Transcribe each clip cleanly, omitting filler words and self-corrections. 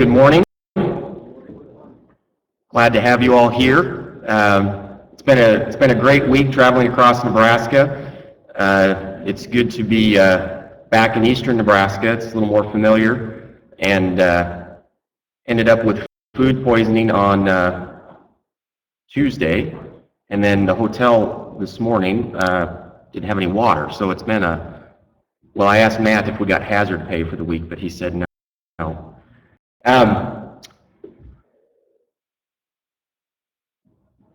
Good morning. Glad to have you all here. It's been a great week traveling across Nebraska. It's good to be back in eastern Nebraska. It's a little more familiar, and ended up with food poisoning on Tuesday, and then the hotel this morning didn't have any water, so it's been well, I asked Matt if we got hazard pay for the week, but he said no.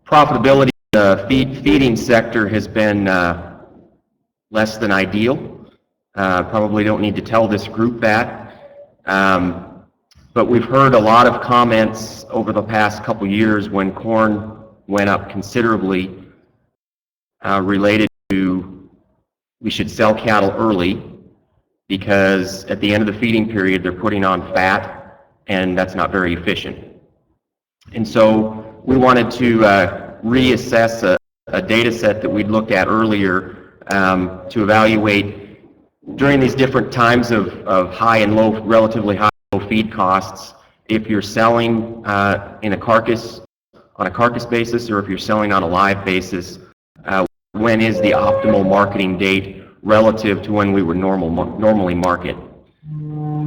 Profitability in the feeding sector has been less than ideal. Probably don't need to tell this group that. But we've heard a lot of comments over the past couple years when corn went up considerably related to we should sell cattle early because at the end of the feeding period they're putting on fat and that's not very efficient. And so we wanted to reassess a data set that we'd looked at earlier to evaluate during these different times of high and low, relatively high and low feed costs, if you're selling on a carcass basis or if you're selling on a live basis, when is the optimal marketing date relative to when we would normally market.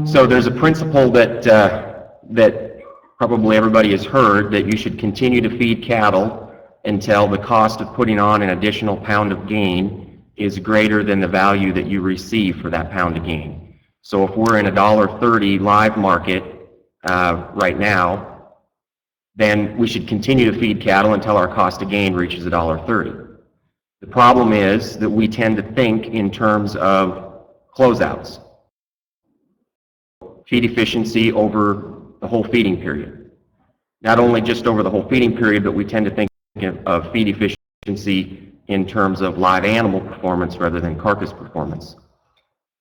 So there's a principle that probably everybody has heard, that you should continue to feed cattle until the cost of putting on an additional pound of gain is greater than the value that you receive for that pound of gain. So if we're in a $1.30 live market right now, then we should continue to feed cattle until our cost of gain reaches $1.30. The problem is that we tend to think in terms of closeouts, feed efficiency over the whole feeding period. Not only just over the whole feeding period, but we tend to think of feed efficiency in terms of live animal performance rather than carcass performance.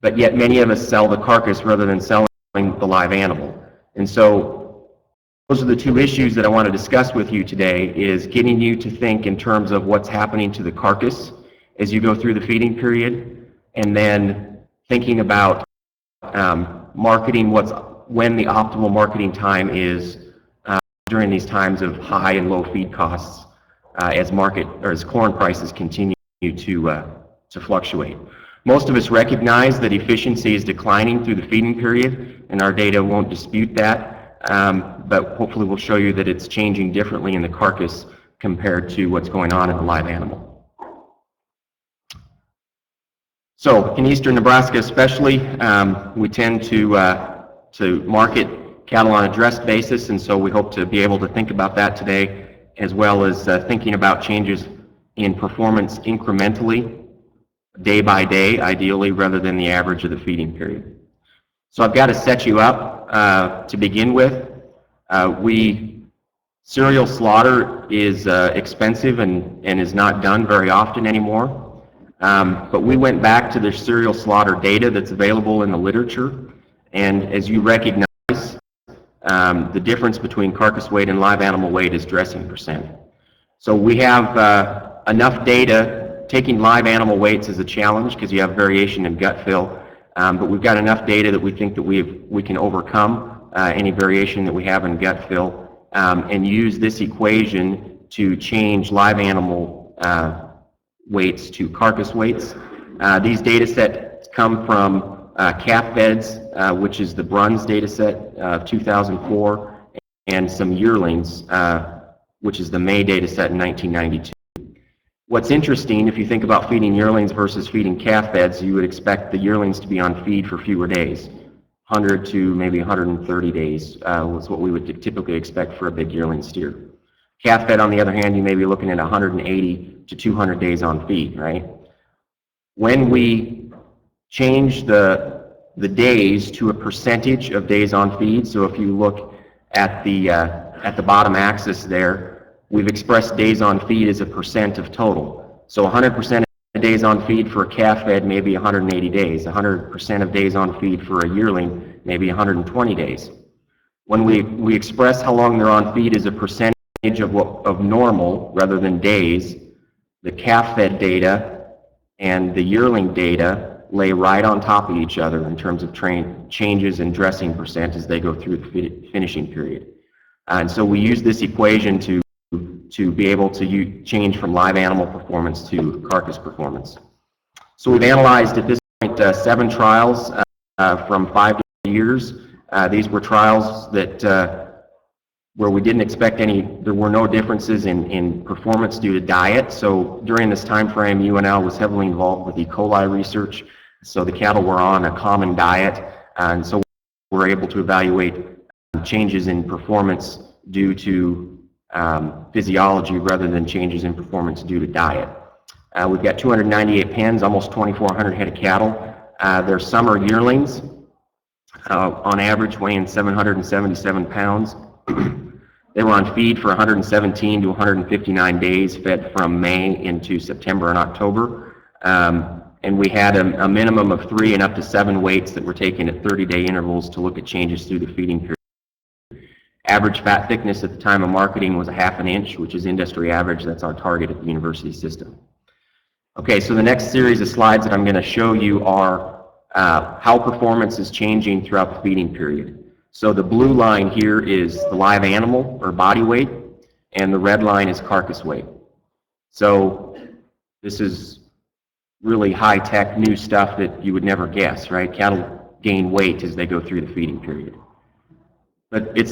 But yet many of us sell the carcass rather than selling the live animal. And so those are the two issues that I want to discuss with you today, is getting you to think in terms of what's happening to the carcass as you go through the feeding period, and then thinking about marketing when the optimal marketing time is during these times of high and low feed costs as corn prices continue to fluctuate. Most of us recognize that efficiency is declining through the feeding period, and our data won't dispute that, but hopefully we'll show you that it's changing differently in the carcass compared to what's going on in the live animal. So in eastern Nebraska especially, we tend to market cattle on a dressed basis, and so we hope to be able to think about that today, as well as thinking about changes in performance incrementally, day by day, ideally, rather than the average of the feeding period. So I've got to set you up to begin with. Cereal slaughter is expensive and is not done very often anymore. But we went back to the cereal slaughter data that's available in the literature, and as you recognize, the difference between carcass weight and live animal weight is dressing percent. So we have enough data. Taking live animal weights is a challenge because you have variation in gut fill, but we've got enough data that we think that we can overcome any variation that we have in gut fill and use this equation to change live animal weights to carcass weights. These data sets come from calf beds, which is the Bruns data set of 2004, and some yearlings, which is the May data set in 1992. What's interesting, if you think about feeding yearlings versus feeding calf beds, you would expect the yearlings to be on feed for fewer days. 100 to maybe 130 days was what we would typically expect for a big yearling steer. Calf fed, on the other hand, you may be looking at 180 to 200 days on feed, right? When we change the days to a percentage of days on feed, so if you look at the bottom axis there, we've expressed days on feed as a percent of total. So 100% of days on feed for a calf fed may be 180 days. 100% of days on feed for a yearling may be 120 days. When we express how long they're on feed as a percentage of normal rather than days, the calf fed data and the yearling data lay right on top of each other in terms of changes in dressing percent as they go through the finishing period. And so we use this equation to be able to change from live animal performance to carcass performance. So we've analyzed at this point 7 trials from 5 years. These were trials that where we didn't expect there were no differences in performance due to diet. So during this time frame, UNL was heavily involved with E. coli research. So the cattle were on a common diet, and so we were able to evaluate changes in performance due to physiology rather than changes in performance due to diet. We've got 298 pens, almost 2,400 head of cattle. They're summer yearlings, on average weighing 777 pounds. They were on feed for 117 to 159 days, fed from May into September and October. And we had a minimum of 3 and up to 7 weights that were taken at 30-day intervals to look at changes through the feeding period. Average fat thickness at the time of marketing was 1/2 inch, which is industry average. That's our target at the university system. Okay, so the next series of slides that I'm going to show you are how performance is changing throughout the feeding period. So the blue line here is the live animal or body weight, and the red line is carcass weight. So this is really high-tech new stuff that you would never guess, right? Cattle gain weight as they go through the feeding period. But it's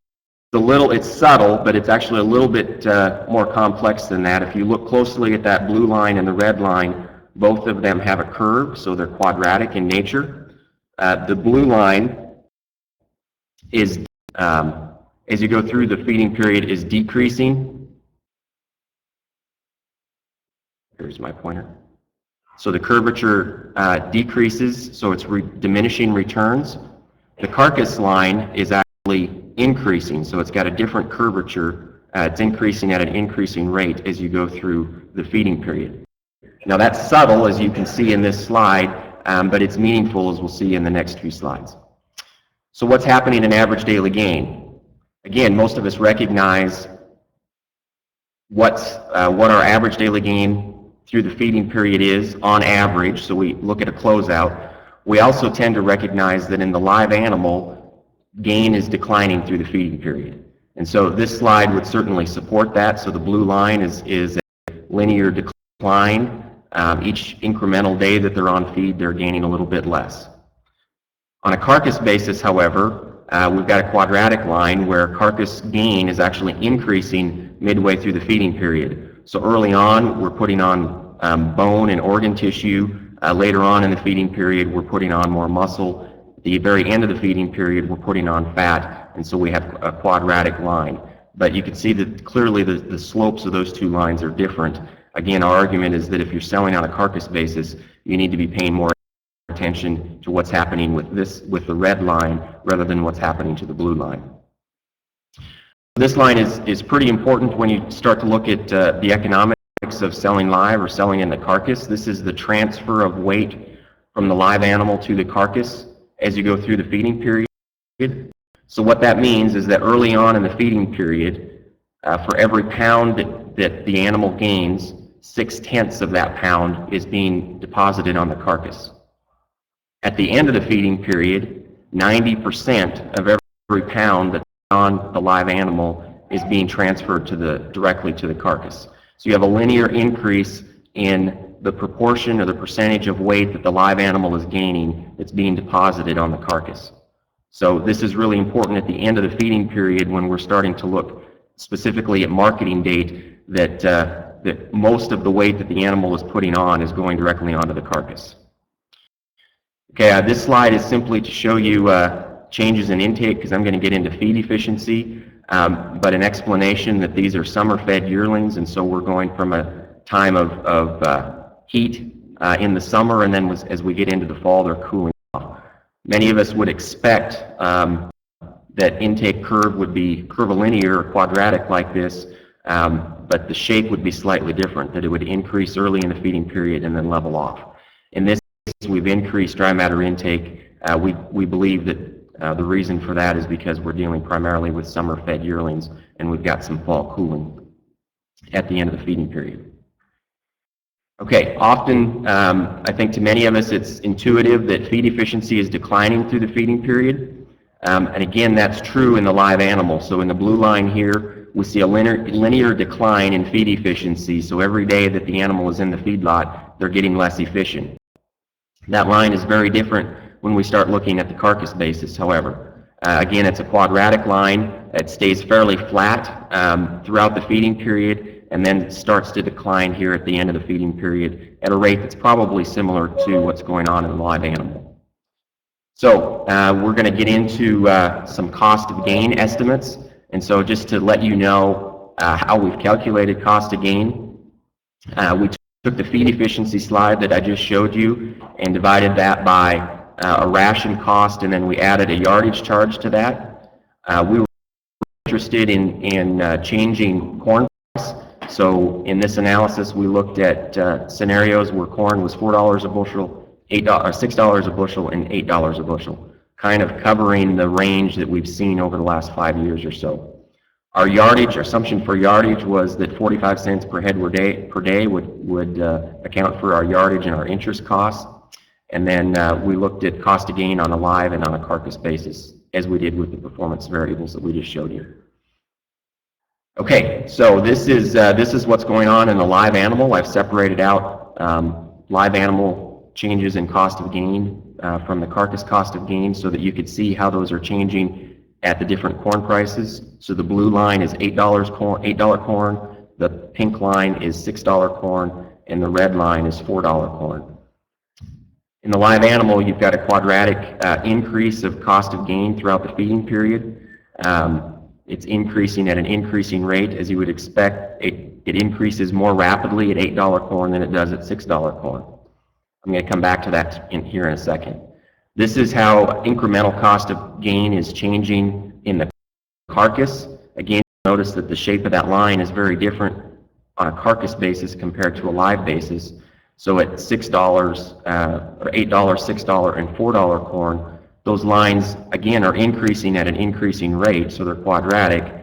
subtle, but it's actually a little bit more complex than that. If you look closely at that blue line and the red line, both of them have a curve, so they're quadratic in nature. The blue line is, as you go through the feeding period, is decreasing. Here's my pointer. So the curvature decreases, so it's diminishing returns. The carcass line is actually increasing, so it's got a different curvature. It's increasing at an increasing rate as you go through the feeding period. Now that's subtle, as you can see in this slide, but it's meaningful, as we'll see in the next few slides. So what's happening in average daily gain? Again, most of us recognize what our average daily gain through the feeding period is on average, so we look at a closeout. We also tend to recognize that in the live animal, gain is declining through the feeding period. And so this slide would certainly support that. So the blue line is a linear decline. Each incremental day that they're on feed, they're gaining a little bit less. On a carcass basis, however, we've got a quadratic line where carcass gain is actually increasing midway through the feeding period. So early on, we're putting on bone and organ tissue. Later on in the feeding period, we're putting on more muscle. At the very end of the feeding period, we're putting on fat, and so we have a quadratic line. But you can see that clearly the slopes of those two lines are different. Again, our argument is that if you're selling on a carcass basis, you need to be paying more attention to what's happening with the red line rather than what's happening to the blue line. This line is pretty important when you start to look at the economics of selling live or selling in the carcass. This is the transfer of weight from the live animal to the carcass as you go through the feeding period. So what that means is that early on in the feeding period, for every pound that the animal gains, 6/10 of that pound is being deposited on the carcass. At the end of the feeding period, 90% of every pound that's on the live animal is being transferred directly to the carcass. So you have a linear increase in the proportion or the percentage of weight that the live animal is gaining that's being deposited on the carcass. So this is really important at the end of the feeding period when we're starting to look specifically at marketing date that most of the weight that the animal is putting on is going directly onto the carcass. Okay, this slide is simply to show you changes in intake because I'm going to get into feed efficiency, but an explanation that these are summer-fed yearlings, and so we're going from a time of heat in the summer, and then as we get into the fall, they're cooling off. Many of us would expect that intake curve would be curvilinear or quadratic like this, but the shape would be slightly different, that it would increase early in the feeding period and then level off. In this case, we've increased dry matter intake. We believe that the reason for that is because we're dealing primarily with summer-fed yearlings, and we've got some fall cooling at the end of the feeding period. Okay, often I think to many of us it's intuitive that feed efficiency is declining through the feeding period. And again, that's true in the live animal. So in the blue line here, we see a linear decline in feed efficiency. So every day that the animal is in the feedlot, they're getting less efficient. That line is very different when we start looking at the carcass basis, however. Again, it's a quadratic line. It stays fairly flat throughout the feeding period, and then starts to decline here at the end of the feeding period at a rate that's probably similar to what's going on in the live animal. So we're going to get into some cost of gain estimates. And so just to let you know how we've calculated cost of gain, we took the feed efficiency slide that I just showed you and divided that by a ration cost, and then we added a yardage charge to that. We were interested in changing corn price. So in this analysis, we looked at scenarios where corn was $4 a bushel, $6 a bushel, and $8 a bushel, kind of covering the range that we've seen over the last 5 years or so. Our yardage, our assumption for yardage was that 45 cents per head per day would account for our yardage and our interest costs. And then we looked at cost of gain on a live and on a carcass basis, as we did with the performance variables that we just showed you. Okay, so this is what's going on in the live animal. I've separated out live animal changes in cost of gain from the carcass cost of gain so that you could see how those are changing at the different corn prices. So the blue line is $8 corn, the pink line is $6 corn, and the red line is $4 corn. In the live animal, you've got a quadratic increase of cost of gain throughout the feeding period. It's increasing at an increasing rate. As you would expect, it increases more rapidly at $8 corn than it does at $6 corn. I'm going to come back to that here in a second. This is how incremental cost of gain is changing in the carcass. Again, notice that the shape of that line is very different on a carcass basis compared to a live basis. So at $6, or $8, $6, and $4 corn, those lines, again, are increasing at an increasing rate, so they're quadratic,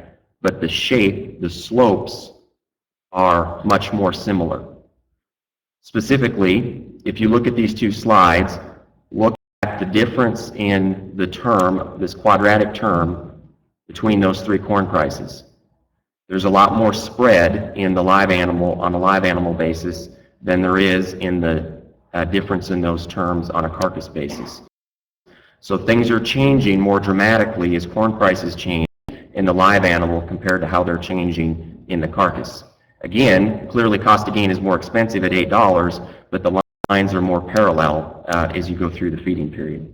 but the shape, the slopes, are much more similar. Specifically, if you look at these two slides, look at the difference in the term, this quadratic term, between those three corn prices. There's a lot more spread in the live animal, on a live animal basis, than there is in the difference in those terms on a carcass basis. So things are changing more dramatically as corn prices change in the live animal compared to how they're changing in the carcass. Again, clearly cost of gain is more expensive at $8, but the lines are more parallel as you go through the feeding period.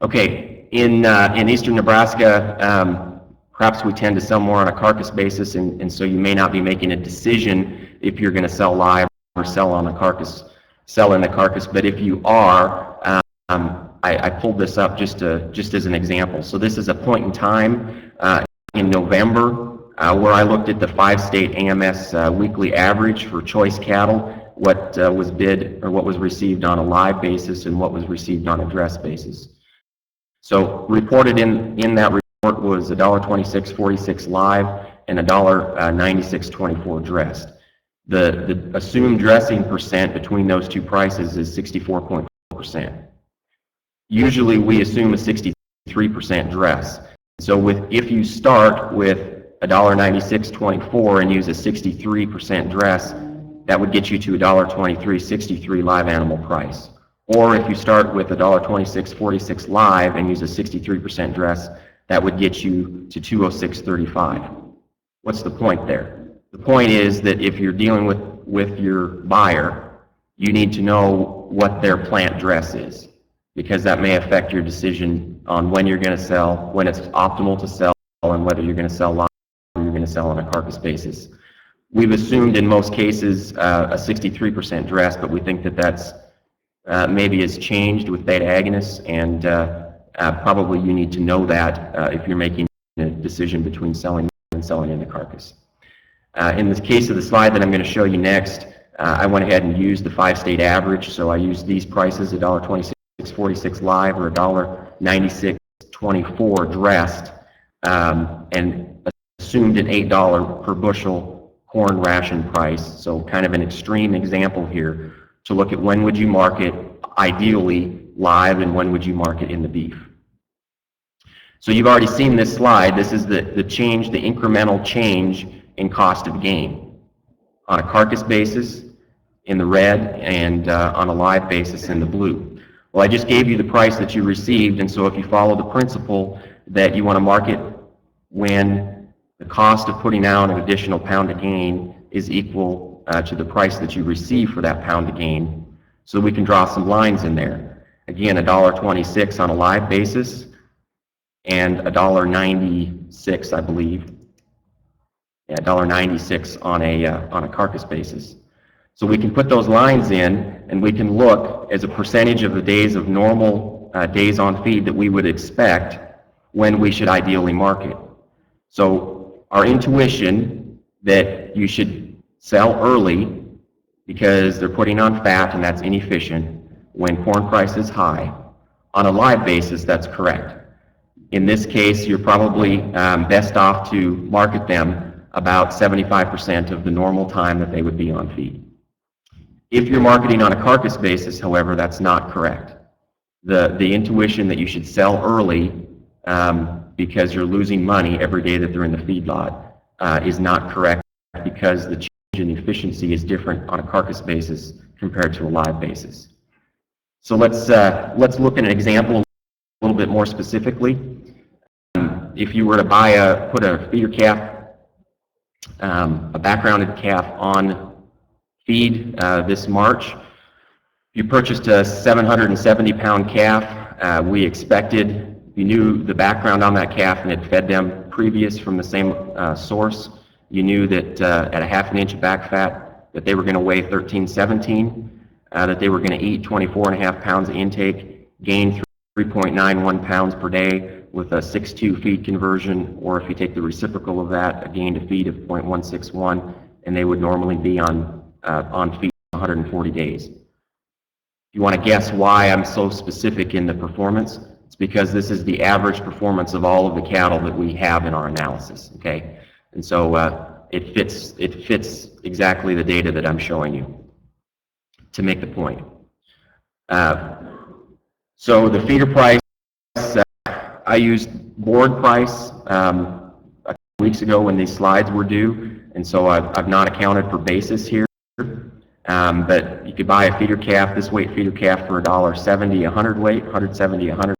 Okay, in eastern Nebraska, perhaps we tend to sell more on a carcass basis, and so you may not be making a decision if you're going to sell live or sell in the carcass. But if you are, I pulled this up just as an example. So this is a point in time in November where I looked at the 5-state AMS weekly average for choice cattle, what was bid or what was received on a live basis and what was received on a dress basis. So reported in that report was $1.2646 live and $1.9624 dressed. The assumed dressing percent between those two prices is 64.4%. Usually we assume a 63% dress. So if you start with $1.9624 and use a 63% dress, that would get you to $1.2363 live animal price. Or if you start with $1.2646 live and use a 63% dress, that would get you to $206.35. What's the point there? The point is that if you're dealing with your buyer, you need to know what their plant dress is, because that may affect your decision on when you're going to sell, when it's optimal to sell, and whether you're going to sell live or you're going to sell on a carcass basis. We've assumed in most cases a 63% dress, but we think that that's maybe has changed with beta agonists, and probably you need to know that if you're making a decision between selling and selling in the carcass. In the case of the slide that I'm going to show you next, I went ahead and used the 5-state average, so I used these prices, $1.2646 live or $1.9624 dressed, and assumed an $8 per bushel corn ration price, so kind of an extreme example here, to look at when would you market ideally live and when would you market in the beef. So you've already seen this slide. This is the change, the incremental change in cost of gain on a carcass basis in the red and on a live basis in the blue. Well, I just gave you the price that you received, and so if you follow the principle that you want to market when the cost of putting out an additional pound of gain is equal to the price that you receive for that pound of gain, so we can draw some lines in there. Again, $1.26 on a live basis and $1.96, I believe. Yeah, $1.96 on a carcass basis. So we can put those lines in, and we can look as a percentage of the days of normal days on feed that we would expect when we should ideally market. So our intuition that you should sell early because they're putting on fat and that's inefficient when corn price is high. On a live basis, that's correct. In this case, you're probably best off to market them about 75% of the normal time that they would be on feed. If you're marketing on a carcass basis, however, that's not correct. The intuition that you should sell early because you're losing money every day that they're in the feedlot is not correct, because the change in efficiency is different on a carcass basis compared to a live basis. So let's look at an example a little bit more specifically. If you were to put a feeder calf, a backgrounded calf on feed this March, you purchased a 770-pound calf. We expected, you knew the background on that calf and had fed them previous from the same source. You knew that at a half an inch of back fat that they were going to weigh 13-17, that they were going to eat 24.5 pounds of intake, gain 3.91 pounds per day with a 6-2 feed conversion, or if you take the reciprocal of that, a gain to feed of 0.161, and they would normally be on feed 140 days. If you want to guess why I'm so specific in the performance, it's because this is the average performance of all of the cattle that we have in our analysis, okay? And so it fits exactly the data that I'm showing you to make the point. So the feeder price, I used board price a couple weeks ago when these slides were due, and so I've not accounted for basis here. But you could buy a feeder calf, this weight feeder calf, for $1.70 a hundredweight, $170 a hundredweight.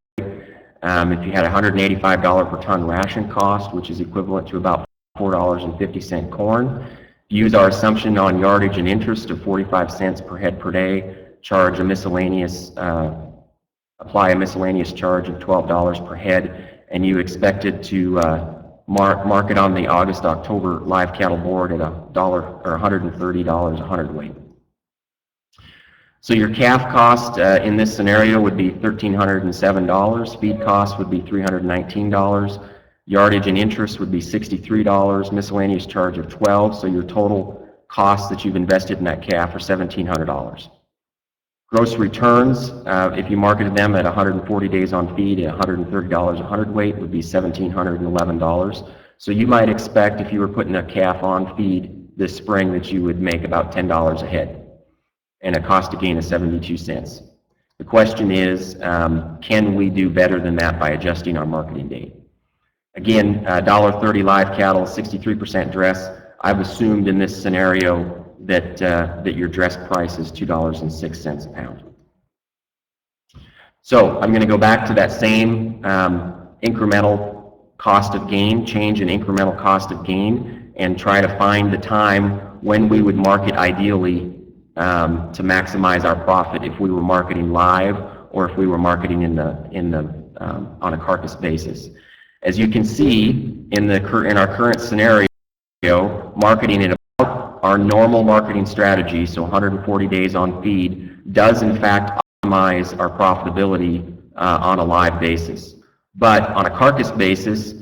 If you had $185 per ton ration cost, which is equivalent to about $4.50 corn, use our assumption on yardage and interest of 45 cents per head per day, charge a miscellaneous, apply a miscellaneous charge of $12 per head, and you expected to market on the August-October live cattle board at $130 a hundredweight. So your calf cost in this scenario would be $1,307. Feed cost would be $319. Yardage and interest would be $63. Miscellaneous charge of $12. So your total costs that you've invested in that calf are $1,700. Gross returns, if you marketed them at 140 days on feed at $130 a hundredweight, would be $1,711. So you might expect, if you were putting a calf on feed this spring, that you would make about $10 a head and a cost of gain of 72 cents. The question is, can we do better than that by adjusting our marketing date? Again, $1.30 live cattle, 63% dress. I've assumed in this scenario that your dress price is $2.06 a pound. So I'm going to go back to that same incremental cost of gain, change in incremental cost of gain, and try to find the time when we would market ideally to maximize our profit, if we were marketing live or if we were marketing on a carcass basis. As you can see in our current scenario, marketing at about our normal marketing strategy, so 140 days on feed, does in fact optimize our profitability on a live basis. But on a carcass basis,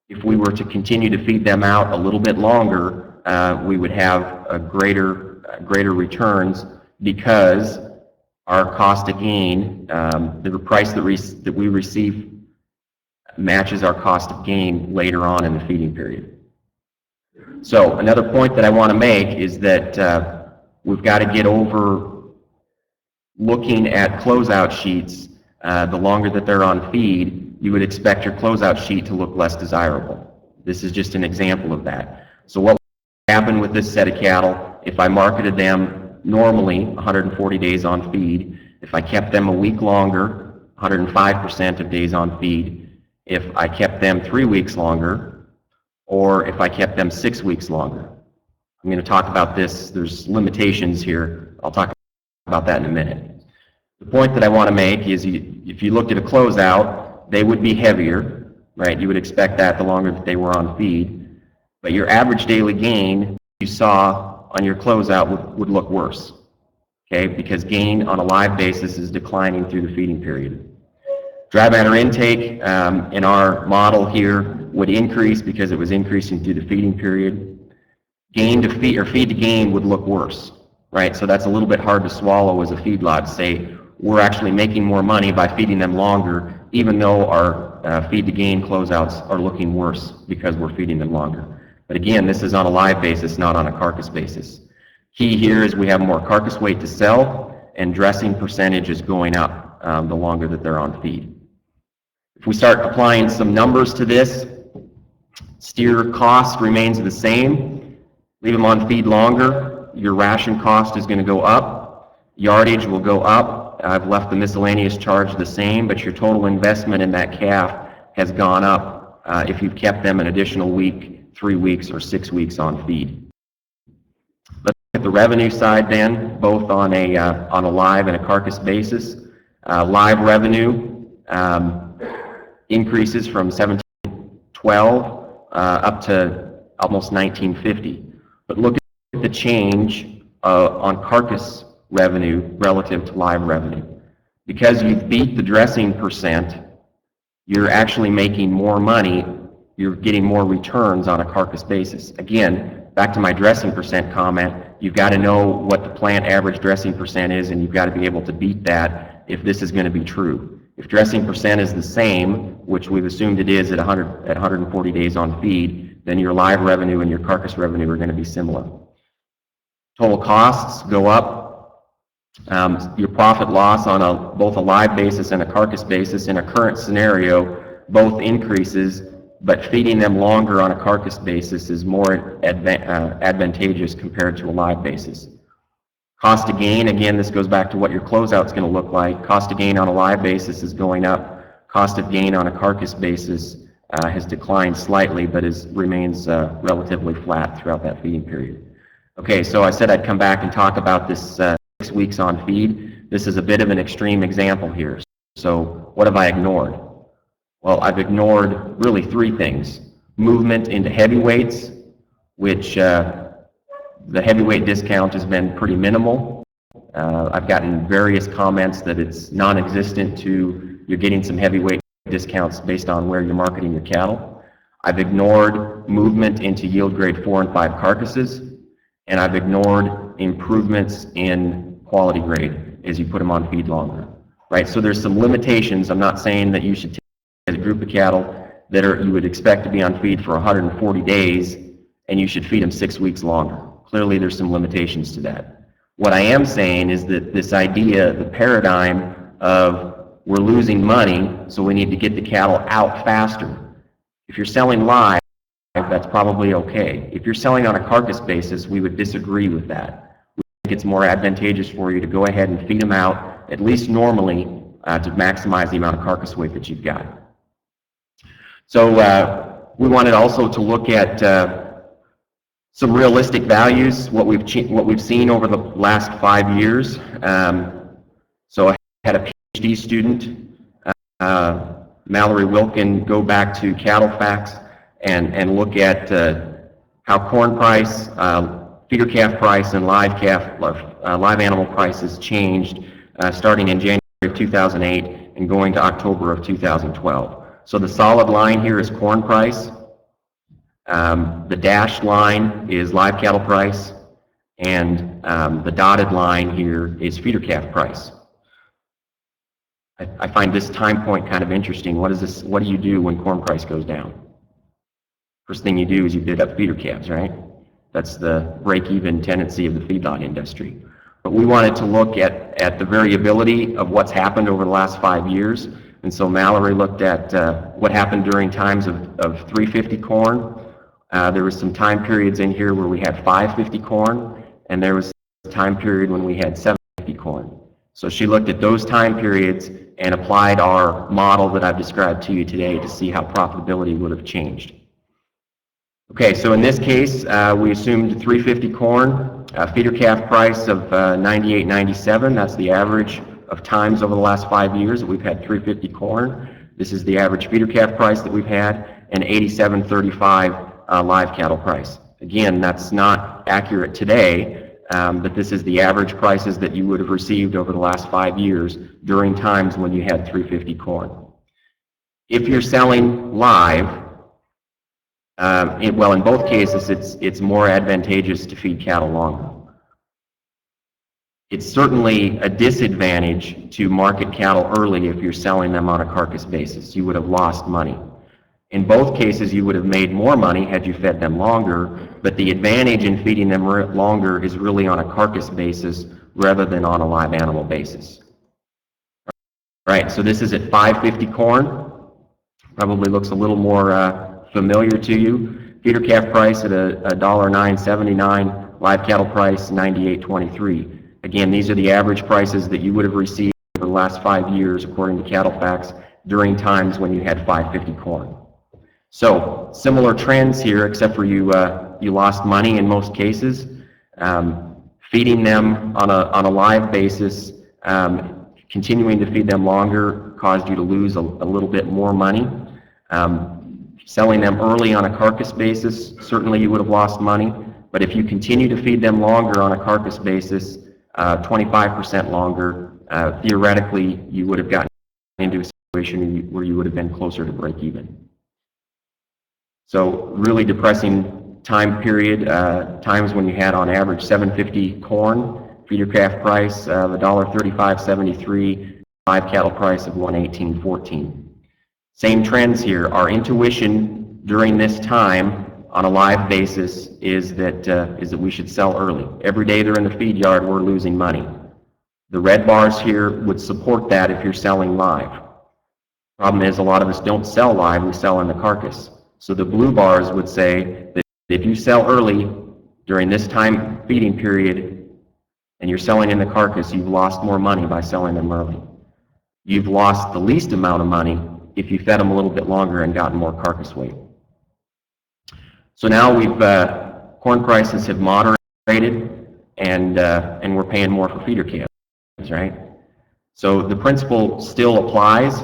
if we were to continue to feed them out a little bit longer, we would have a greater returns, because our cost of gain, the price that we receive matches our cost of gain later on in the feeding period. So another point that I want to make is that we've got to get over looking at closeout sheets. The longer that they're on feed, you would expect your closeout sheet to look less desirable. This is just an example of that. So what would happen with this set of cattle if I marketed them normally 140 days on feed, if I kept them a week longer, 105% of days on feed, if I kept them 3 weeks longer, or if I kept them 6 weeks longer. I'm going to talk about this. There's limitations here. I'll talk about that in a minute. The point that I want to make is if you looked at a closeout, they would be heavier, right? You would expect that the longer that they were on feed. But your average daily gain you saw on your closeout would look worse, okay? Because gain on a live basis is declining through the feeding period. Dry matter intake in our model here would increase because it was increasing through the feeding period. Gain to feed, or feed to gain, would look worse, right? So that's a little bit hard to swallow as a feedlot to say we're actually making more money by feeding them longer, even though our feed to gain closeouts are looking worse because we're feeding them longer. But again, this is on a live basis, not on a carcass basis. Key here is we have more carcass weight to sell, and dressing percentage is going up the longer that they're on feed. If we start applying some numbers to this, steer cost remains the same. Leave them on feed longer, your ration cost is going to go up, yardage will go up. I've left the miscellaneous charge the same, but your total investment in that calf has gone up if you've kept them an additional week, 3 weeks, or 6 weeks on feed. Let's look at the revenue side then, both on a live and a carcass basis. Live revenue increases from 1712 up to almost 1950. But look at the change on carcass revenue relative to live revenue. Because you've beat the dressing percent, you're actually making more money, you're getting more returns on a carcass basis. Again, back to my dressing percent comment, you've got to know what the plant average dressing percent is, and you've got to be able to beat that if this is going to be true. If dressing percent is the same, which we've assumed it is at 140 days on feed, then your live revenue and your carcass revenue are going to be similar. Total costs go up. Your profit loss on both a live basis and a carcass basis in a current scenario both increases, but feeding them longer on a carcass basis is more advantageous compared to a live basis. Cost to gain, again, this goes back to what your closeout is going to look like. Cost to gain on a live basis is going up. Cost of gain on a carcass basis has declined slightly, but remains relatively flat throughout that feeding period. Okay, so I said I'd come back and talk about this 6 weeks on feed. This is a bit of an extreme example here. So what have I ignored? Well, I've ignored really 3 things. Movement into heavyweights, which the heavyweight discount has been pretty minimal. I've gotten various comments that it's non-existent to you're getting some heavyweight discounts based on where you're marketing your cattle. I've ignored movement into yield grade 4 and 5 carcasses, and I've ignored improvements in quality grade as you put them on feed longer. Right? So there's some limitations. I'm not saying that you should take a group of cattle that you would expect to be on feed for 140 days and you should feed them 6 weeks longer. Clearly there's some limitations to that. What I am saying is that this idea, the paradigm of we're losing money, so we need to get the cattle out faster. If you're selling live, that's probably okay. If you're selling on a carcass basis, we would disagree with that. We think it's more advantageous for you to go ahead and feed them out, at least normally, to maximize the amount of carcass weight that you've got. So we wanted also to look at some realistic values, what we've seen over the last 5 years. So I had a PhD student, Mallory Wilkin, go back to Cattle Facts and look at how corn price, feeder calf price, and live animal prices changed starting in January of 2008 and going to October of 2012. So the solid line here is corn price. The dashed line is live cattle price, and the dotted line here is feeder calf price. I find this time point kind of interesting. What do you do when corn price goes down? First thing you do is you bid up feeder calves, right? That's the break-even tendency of the feedlot industry. But we wanted to look at the variability of what's happened over the last 5 years. And so Mallory looked at what happened during times of 350 corn. There was some time periods in here where we had 550 corn, and there was a time period when we had 750 corn. So she looked at those time periods and applied our model that I've described to you today to see how profitability would have changed. Okay, so in this case, we assumed 350 corn, feeder calf price of 98.97. That's the average of times over the last 5 years that we've had 350 corn. This is the average feeder calf price that we've had, and 87.35 live cattle price. Again, that's not accurate today, but this is the average prices that you would have received over the last 5 years during times when you had 350 corn. If you're selling live, well, in both cases, it's more advantageous to feed cattle longer. It's certainly a disadvantage to market cattle early if you're selling them on a carcass basis. You would have lost money. In both cases, you would have made more money had you fed them longer, but the advantage in feeding them longer is really on a carcass basis rather than on a live animal basis. Right, so this is at 550 corn. Probably looks a little more familiar to you. Feeder calf price at $1.979, live cattle price $98.23. Again, these are the average prices that you would have received over the last 5 years according to Cattle Facts during times when you had 550 corn. So similar trends here, except for you lost money in most cases. Feeding them on a live basis, continuing to feed them longer caused you to lose a little bit more money. Selling them early on a carcass basis, certainly you would have lost money, but if you continue to feed them longer on a carcass basis, 25% longer, theoretically you would have gotten into a situation where you would have been closer to break even. So really depressing time period, times when you had on average 750 corn, feeder calf price of $1.3573, live cattle price of $118.14. Same trends here. Our intuition during this time on a live basis is that we should sell early. Every day they're in the feed yard, we're losing money. The red bars here would support that if you're selling live. Problem is a lot of us don't sell live, we sell in the carcass. So the blue bars would say that if you sell early during this time feeding period and you're selling in the carcass, you've lost more money by selling them early. You've lost the least amount of money if you fed them a little bit longer and gotten more carcass weight. So now corn prices have moderated and we're paying more for feeder calves, right? So the principle still applies,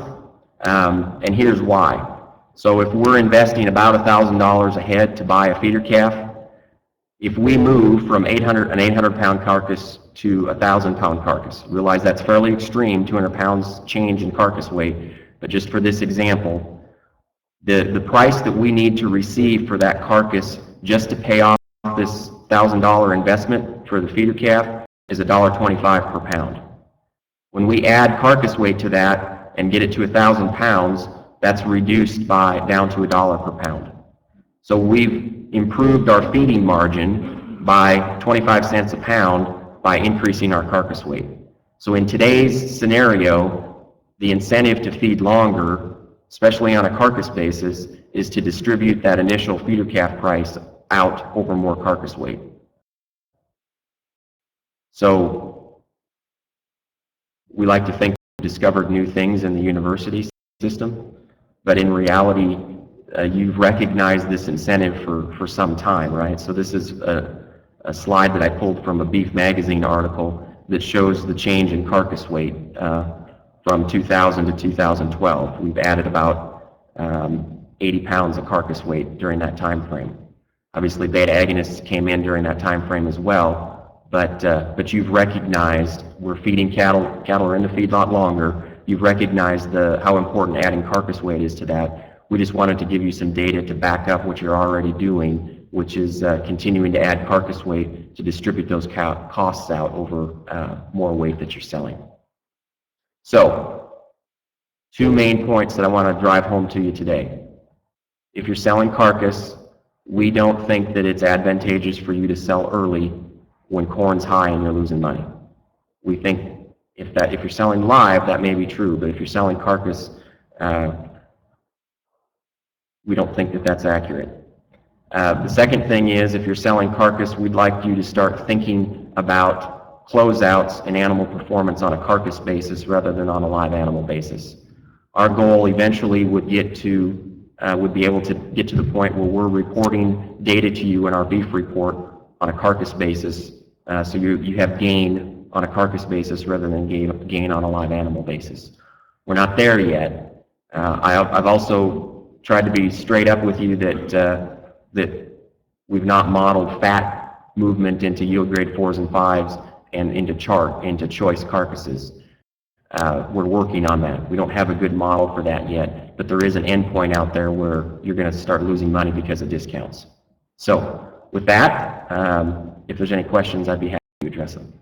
and here's why. So if we're investing about $1,000 a head to buy a feeder calf, if we move from an 800-pound carcass to a 1,000-pound carcass, realize that's fairly extreme, 200 pounds change in carcass weight, but just for this example, the price that we need to receive for that carcass just to pay off this $1,000 investment for the feeder calf is $1.25 per pound. When we add carcass weight to that and get it to 1,000 pounds, that's reduced down to $1 per pound. So we've improved our feeding margin by 25 cents a pound by increasing our carcass weight. So in today's scenario, the incentive to feed longer, especially on a carcass basis, is to distribute that initial feeder calf price out over more carcass weight. So we like to think we discovered new things in the university system, but in reality, you've recognized this incentive for some time, right? So this is a slide that I pulled from a Beef Magazine article that shows the change in carcass weight from 2000 to 2012. We've added about 80 pounds of carcass weight during that time frame. Obviously, beta agonists came in during that time frame as well, but you've recognized we're feeding cattle are in the feedlot longer. You've recognized how important adding carcass weight is to that. We just wanted to give you some data to back up what you're already doing, which is continuing to add carcass weight to distribute those costs out over more weight that you're selling. So, two main points that I want to drive home to you today. If you're selling carcass, we don't think that it's advantageous for you to sell early when corn's high and you're losing money. We think if you're selling live, that may be true, but if you're selling carcass, we don't think that that's accurate. The second thing is, if you're selling carcass, we'd like you to start thinking about closeouts and animal performance on a carcass basis rather than on a live animal basis. Our goal eventually would be able to get to the point where we're reporting data to you in our beef report on a carcass basis, so you have gain on a carcass basis rather than gain on a live animal basis. We're not there yet. I've also tried to be straight up with you that we've not modeled fat movement into yield grade 4s and 5s and into choice carcasses. We're working on that. We don't have a good model for that yet, but there is an endpoint out there where you're going to start losing money because of discounts. So with that, if there's any questions, I'd be happy to address them.